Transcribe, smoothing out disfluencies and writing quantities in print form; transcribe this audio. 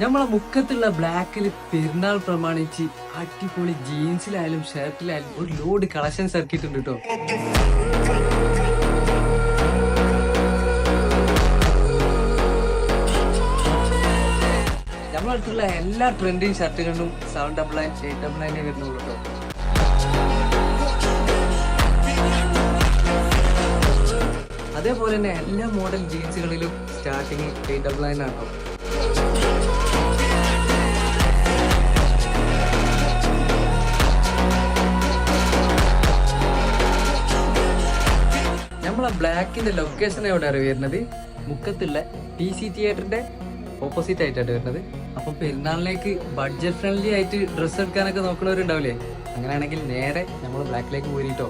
നമ്മളെ മുക്കത്തുള്ള ബ്ലാക്കിൽ പെരുന്നാൾ പ്രമാണിച്ച് അടിപൊളി ജീൻസിലായാലും ഷർട്ടിലായാലും ഒരു ലോഡ് കളക്ഷൻസ് ഇറക്കിയിട്ടുണ്ട് കേട്ടോ. നമ്മളടുത്തുള്ള എല്ലാ ട്രെൻഡിങ് ഷർട്ടുകളിലും 799 899 വരുന്നുള്ളൂ കേട്ടോ. അതേപോലെ തന്നെ എല്ലാ മോഡൽ ജീൻസുകളിലും സ്റ്റാർട്ടിങ് 899 ആണ് കേട്ടോ. നമ്മളെ ബ്ലാക്കിന്റെ ലൊക്കേഷൻ എവിടെയാണ് വരുന്നത്? മുക്കത്തുള്ള TC തിയേറ്ററിന്റെ ഓപ്പോസിറ്റ് ആയിട്ടാണ് വരുന്നത്. അപ്പൊ പെരുന്നാളിലേക്ക് ബഡ്ജറ്റ് ഫ്രണ്ട്ലി ആയിട്ട് ഡ്രസ്സ് എടുക്കാനൊക്കെ നോക്കുന്നവരുണ്ടാവില്ലേ? അങ്ങനെയാണെങ്കിൽ നേരെ നമ്മൾ ബ്ലാക്കിലേക്ക് പോരിട്ടോ.